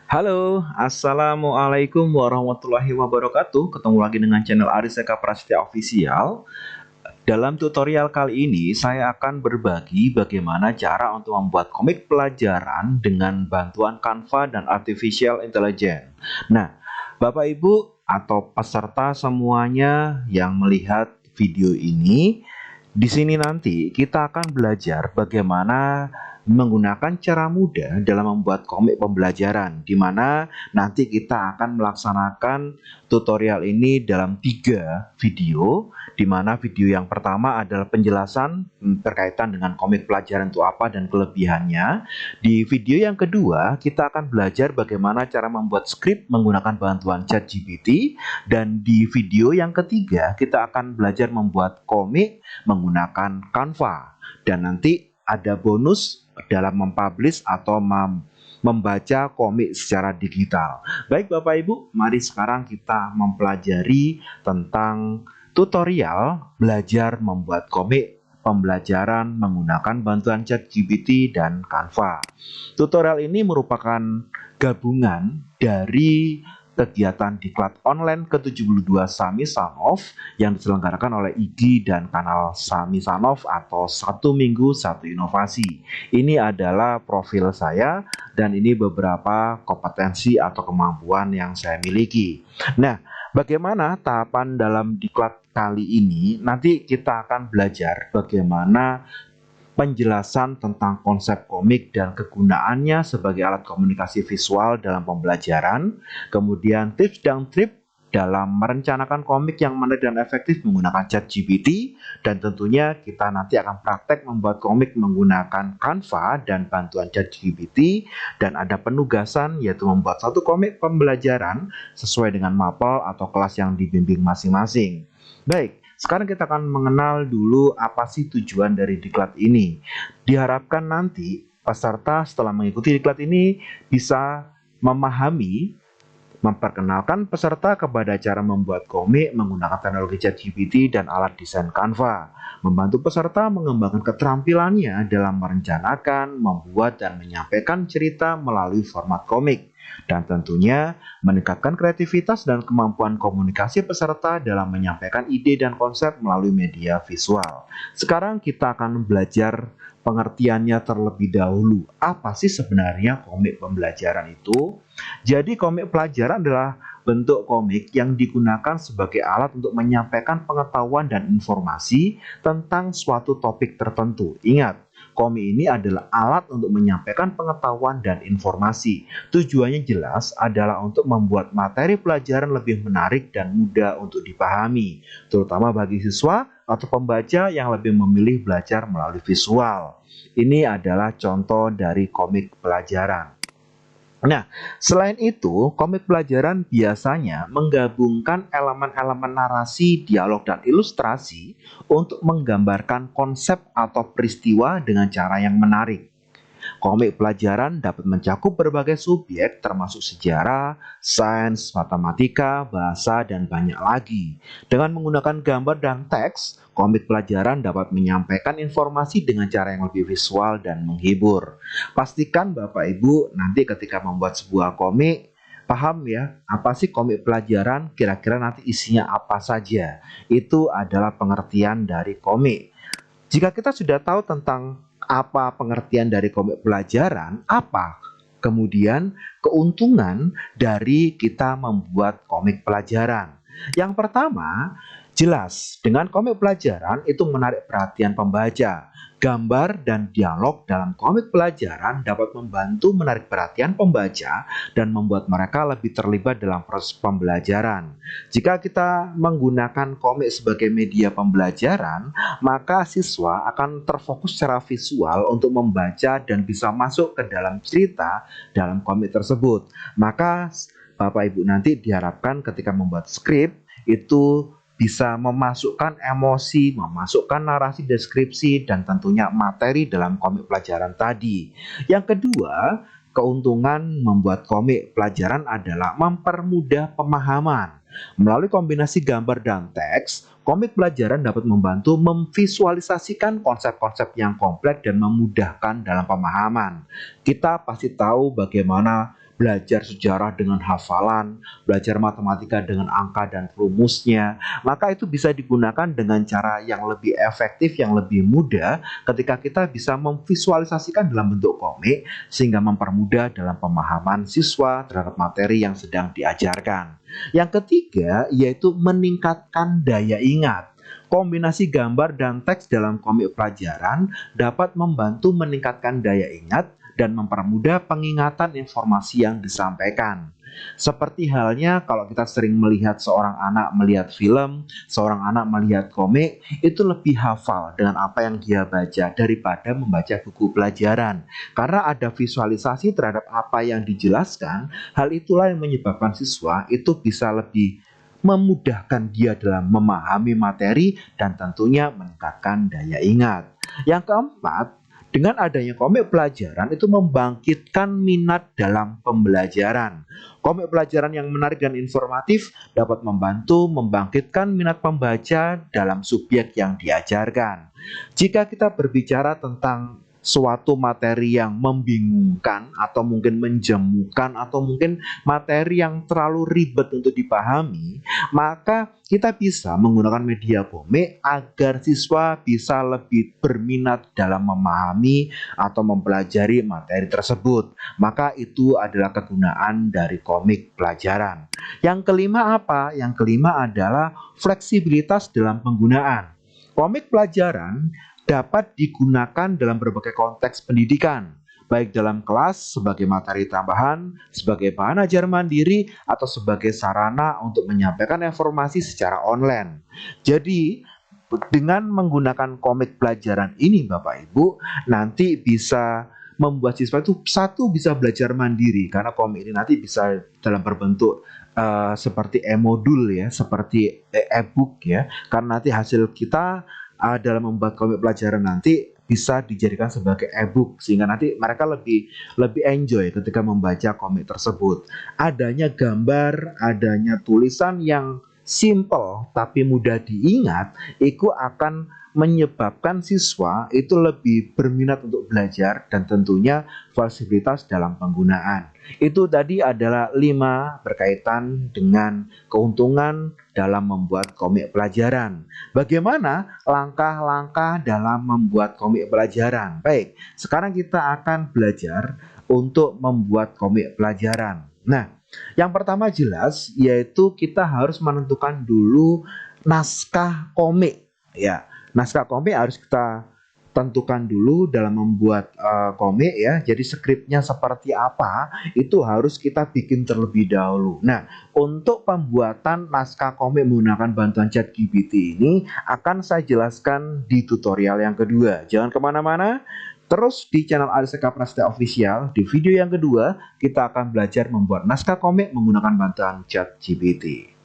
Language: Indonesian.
Halo, Assalamualaikum warahmatullahi wabarakatuh. Ketemu lagi dengan channel Ariseka Prasetya Official. Dalam tutorial kali ini, saya akan berbagi bagaimana cara untuk membuat komik pelajaran dengan bantuan Canva dan Artificial Intelligence. Nah, Bapak Ibu atau peserta semuanya yang melihat video ini, di sini nanti kita akan belajar bagaimana menggunakan cara mudah dalam membuat komik pembelajaran, di mana nanti kita akan melaksanakan tutorial ini dalam 3 video, di mana video yang pertama adalah penjelasan berkaitan dengan komik pelajaran itu apa dan kelebihannya. Di video yang kedua, kita akan belajar bagaimana cara membuat skrip menggunakan bantuan ChatGPT, dan di video yang ketiga, kita akan belajar membuat komik menggunakan Canva. Dan nanti ada bonus dalam mempublish atau membaca komik secara digital. Baik Bapak Ibu, mari sekarang kita mempelajari tentang tutorial belajar membuat komik pembelajaran menggunakan bantuan ChatGPT dan Canva. Tutorial ini merupakan gabungan dari kegiatan diklat online ke-72 Sami Sanov yang diselenggarakan oleh IGI dan kanal Sami Sanov atau Satu Minggu Satu Inovasi. Ini adalah profil saya dan ini beberapa kompetensi atau kemampuan yang saya miliki. Nah, bagaimana tahapan dalam diklat kali ini? Nanti kita akan belajar bagaimana penjelasan tentang konsep komik dan kegunaannya sebagai alat komunikasi visual dalam pembelajaran, kemudian tips dan trik dalam merencanakan komik yang menarik dan efektif menggunakan ChatGPT, dan tentunya kita nanti akan praktek membuat komik menggunakan Canva dan bantuan ChatGPT, dan ada penugasan yaitu membuat satu komik pembelajaran sesuai dengan mapel atau kelas yang dibimbing masing-masing. Baik, sekarang kita akan mengenal dulu apa sih tujuan dari diklat ini. Diharapkan nanti peserta setelah mengikuti diklat ini bisa memahami, memperkenalkan peserta kepada cara membuat komik menggunakan teknologi ChatGPT dan alat desain Canva, membantu peserta mengembangkan keterampilannya dalam merencanakan, membuat, dan menyampaikan cerita melalui format komik, dan tentunya meningkatkan kreativitas dan kemampuan komunikasi peserta dalam menyampaikan ide dan konsep melalui media visual. Sekarang kita akan belajar pengertiannya terlebih dahulu. Apa sih sebenarnya komik pembelajaran itu? Jadi komik pelajaran adalah bentuk komik yang digunakan sebagai alat untuk menyampaikan pengetahuan dan informasi tentang suatu topik tertentu. Ingat, komik ini adalah alat untuk menyampaikan pengetahuan dan informasi. Tujuannya jelas adalah untuk membuat materi pelajaran lebih menarik dan mudah untuk dipahami, terutama bagi siswa atau pembaca yang lebih memilih belajar melalui visual. Ini adalah contoh dari komik pelajaran. Nah, selain itu, komik pelajaran biasanya menggabungkan elemen-elemen narasi, dialog, dan ilustrasi untuk menggambarkan konsep atau peristiwa dengan cara yang menarik. Komik pelajaran dapat mencakup berbagai subjek termasuk sejarah, sains, matematika, bahasa, dan banyak lagi. Dengan menggunakan gambar dan teks, komik pelajaran dapat menyampaikan informasi dengan cara yang lebih visual dan menghibur. Pastikan Bapak Ibu nanti ketika membuat sebuah komik, paham ya, apa sih komik pelajaran, kira-kira nanti isinya apa saja. Itu adalah pengertian dari komik. Jika kita sudah tahu tentang apa pengertian dari komik pelajaran, apa kemudian keuntungan dari kita membuat komik pelajaran? Yang pertama, jelas dengan komik pelajaran itu menarik perhatian pembaca. Gambar dan dialog dalam komik pelajaran dapat membantu menarik perhatian pembaca dan membuat mereka lebih terlibat dalam proses pembelajaran. Jika kita menggunakan komik sebagai media pembelajaran, maka siswa akan terfokus secara visual untuk membaca dan bisa masuk ke dalam cerita dalam komik tersebut. Maka Bapak Ibu nanti diharapkan ketika membuat skrip itu bisa memasukkan emosi, memasukkan narasi deskripsi, dan tentunya materi dalam komik pelajaran tadi. Yang kedua, keuntungan membuat komik pelajaran adalah mempermudah pemahaman. Melalui kombinasi gambar dan teks, komik pelajaran dapat membantu memvisualisasikan konsep-konsep yang kompleks dan memudahkan dalam pemahaman. Kita pasti tahu bagaimana belajar sejarah dengan hafalan, belajar matematika dengan angka dan rumusnya, maka itu bisa digunakan dengan cara yang lebih efektif, yang lebih mudah ketika kita bisa memvisualisasikan dalam bentuk komik sehingga mempermudah dalam pemahaman siswa terhadap materi yang sedang diajarkan. Yang ketiga yaitu meningkatkan daya ingat. Kombinasi gambar dan teks dalam komik pelajaran dapat membantu meningkatkan daya ingat dan mempermudah pengingatan informasi yang disampaikan. Seperti halnya kalau kita sering melihat seorang anak melihat film, seorang anak melihat komik, itu lebih hafal dengan apa yang dia baca daripada membaca buku pelajaran. Karena ada visualisasi terhadap apa yang dijelaskan, hal itulah yang menyebabkan siswa itu bisa lebih memudahkan dia dalam memahami materi dan tentunya meningkatkan daya ingat. Yang keempat, dengan adanya komik pelajaran itu membangkitkan minat dalam pembelajaran. Komik pelajaran yang menarik dan informatif dapat membantu membangkitkan minat pembaca dalam subjek yang diajarkan. Jika kita berbicara tentang suatu materi yang membingungkan atau mungkin menjemukan atau mungkin materi yang terlalu ribet untuk dipahami, maka kita bisa menggunakan media komik agar siswa bisa lebih berminat dalam memahami atau mempelajari materi tersebut. Maka itu adalah kegunaan dari komik pelajaran. Yang kelima apa? Yang kelima adalah fleksibilitas dalam penggunaan. Komik pelajaran dapat digunakan dalam berbagai konteks pendidikan, baik dalam kelas sebagai materi tambahan, sebagai bahan ajar mandiri, atau sebagai sarana untuk menyampaikan informasi secara online. Jadi, dengan menggunakan komik pelajaran ini Bapak Ibu, nanti bisa membuat siswa itu satu bisa belajar mandiri, karena komik ini nanti bisa dalam berbentuk seperti e-modul ya, seperti e-book ya, karena nanti hasil kita dalam membuat komik pelajaran nanti bisa dijadikan sebagai e-book sehingga nanti mereka lebih enjoy ketika membaca komik tersebut. Adanya gambar, adanya tulisan yang simple tapi mudah diingat, itu akan menyebabkan siswa itu lebih berminat untuk belajar dan tentunya fleksibilitas dalam penggunaan. Itu tadi adalah 5 berkaitan dengan keuntungan dalam membuat komik pelajaran. Bagaimana langkah-langkah dalam membuat komik pelajaran? Baik, sekarang kita akan belajar untuk membuat komik pelajaran. Nah, yang pertama jelas yaitu kita harus menentukan dulu naskah komik ya. Naskah komik harus kita tentukan dulu dalam membuat komik ya. Jadi skripnya seperti apa itu harus kita bikin terlebih dahulu. Nah, untuk pembuatan naskah komik menggunakan bantuan ChatGPT ini akan saya jelaskan di tutorial yang kedua. Jangan kemana-mana. Terus di channel Ariseka Prasetya Official, di video yang kedua kita akan belajar membuat naskah komik menggunakan bantuan ChatGPT.